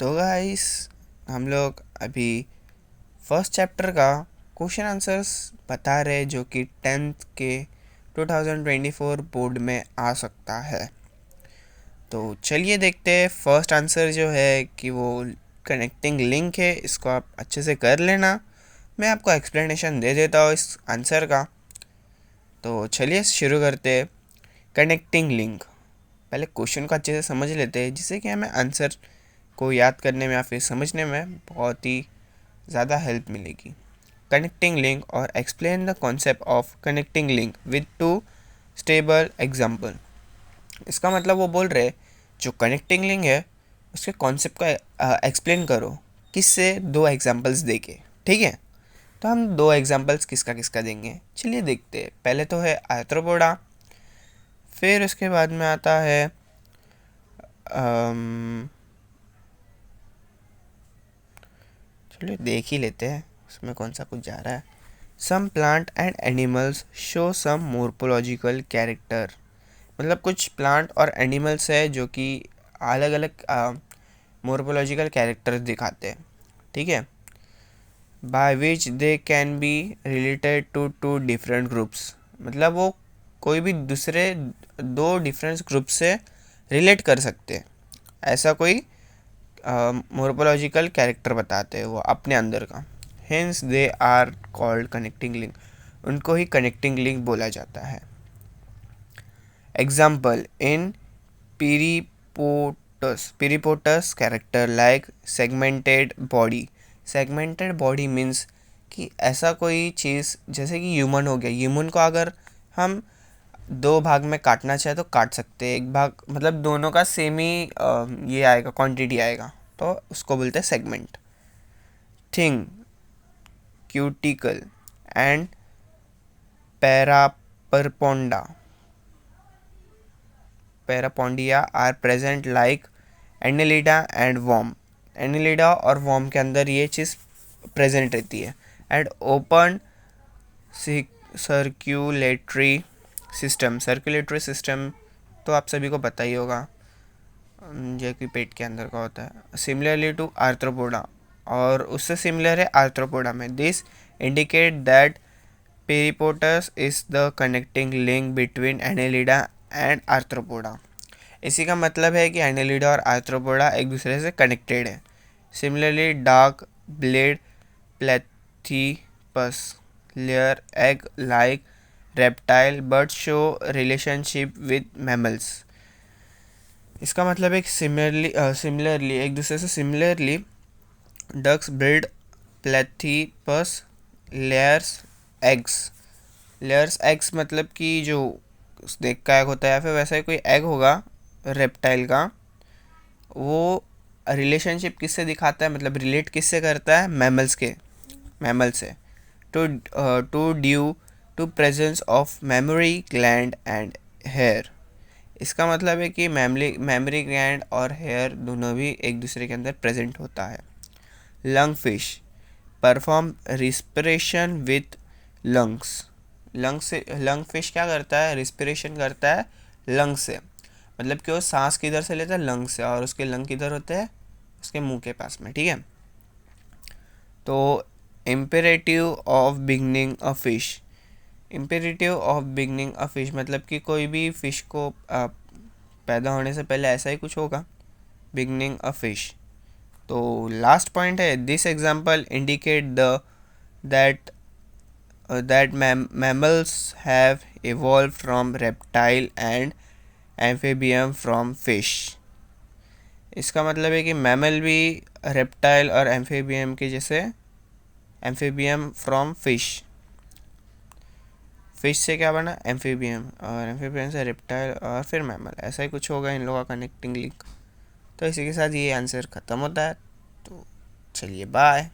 तो गाइस, हम लोग अभी फर्स्ट चैप्टर का क्वेश्चन आंसर्स बता रहे जो कि 10th के 2024 बोर्ड में आ सकता है। तो चलिए देखते हैं। फर्स्ट आंसर जो है कि वो कनेक्टिंग लिंक है, इसको आप अच्छे से कर लेना। मैं आपको एक्सप्लेनेशन दे देता हूँ इस आंसर का। तो चलिए शुरू करते हैं। कनेक्टिंग लिंक, पहले क्वेश्चन को अच्छे से समझ लेते हैं जिससे कि हमें आंसर को याद करने में या फिर समझने में बहुत ही ज़्यादा हेल्प मिलेगी। कनेक्टिंग लिंक और explain the concept of connecting link with two stable example. इसका मतलब वो बोल रहे जो कनेक्टिंग लिंक है उसके कॉन्सेप्ट का एक्सप्लेन करो, किससे दो एग्जाम्पल्स देके। ठीक है, तो हम दो एग्जाम्पल्स किसका किसका देंगे, चलिए देखते हैं। पहले तो है आर्थ्रोपोडा, फिर उसके बाद में आता है चलिए देख ही लेते हैं उसमें कौन सा कुछ जा रहा है। Some plant and animals show some morphological character, मतलब कुछ प्लांट और एनिमल्स है जो कि अलग अलग मोर्फोलॉजिकल कैरेक्टर्स दिखाते हैं। ठीक है, by which they can be related to two different groups, मतलब वो कोई भी दूसरे दो डिफरेंट ग्रुप से रिलेट कर सकते हैं। ऐसा कोई मोर्फोलॉजिकल कैरेक्टर बताते हैं वो अपने अंदर का। Hence they are called connecting link, उनको ही कनेक्टिंग लिंक बोला जाता है। Example in Peripatus character like segmented body. Segmented body means कि ऐसा कोई चीज़ जैसे कि ह्यूमन हो गया। ह्यूमन को अगर हम दो भाग में काटना चाहे तो काट सकते हैं। एक भाग मतलब दोनों का सेम ही ये आएगा, क्वांटिटी आएगा, तो उसको बोलते हैं segment. Thing, cuticle and parapodia parapodia are present like Annelida and worm. Annelida और वॉर्म के अंदर ये चीज़ प्रेजेंट रहती है। And open circulatory system, circulatory system तो आप सभी को पता ही होगा जो कि पेट के अंदर का होता है। सिमिलरली टू आर्थ्रोपोडा, और उससे सिमिलर है आर्थ्रोपोडा में। This indicate that Peripatus is the connecting link between Annelida and Arthropoda. इसी का मतलब है कि एनेलिडा और आर्थ्रोपोडा एक दूसरे से कनेक्टेड है। Similarly duck billed platypus lay egg like reptile but show relationship with mammals. इसका मतलब एक सिमिलरली एक दूसरे से similarly ducks breed platypus lays eggs. Lays eggs मतलब कि जो स्नेक का एग होता है या फिर वैसा ही कोई एग होगा रेप्टाइल का, वो रिलेशनशिप किससे दिखाता है, मतलब रिलेट किससे करता है, मैमल से। To to due to presence of mammary gland and hair. इसका मतलब है कि मेमोरी ग्लैंड और हेयर दोनों भी एक दूसरे के अंदर प्रेजेंट होता है। Lung fish perform respiration with lungs. Lung fish क्या करता है, रिस्पिरेशन करता है लंग से। मतलब कि वो सांस किधर से लेता है, लंग से, और उसके लंग किधर होते हैं, उसके मुंह के पास में। ठीक है, तो imperative of beginning a fish. Imperative of beginning a fish मतलब कि कोई भी फिश को पैदा होने से पहले ऐसा ही कुछ होगा, बिगनिंग अ फिश। तो लास्ट पॉइंट है, this example indicate the that mammals have evolved from reptile and amphibian from fish। इसका मतलब है कि मैमल भी रेप्टाइल और एम्फीबियम के जैसे, एम्फीबियम फ्रॉम फिश, फिश से क्या बना एम्फीबियम, और एम्फीबियम से रेप्टाइल और फिर मैमल। ऐसा ही कुछ होगा इन लोगों का कनेक्टिंग लिंक। तो इसी के साथ ये आंसर ख़त्म होता है। तो चलिए बाय।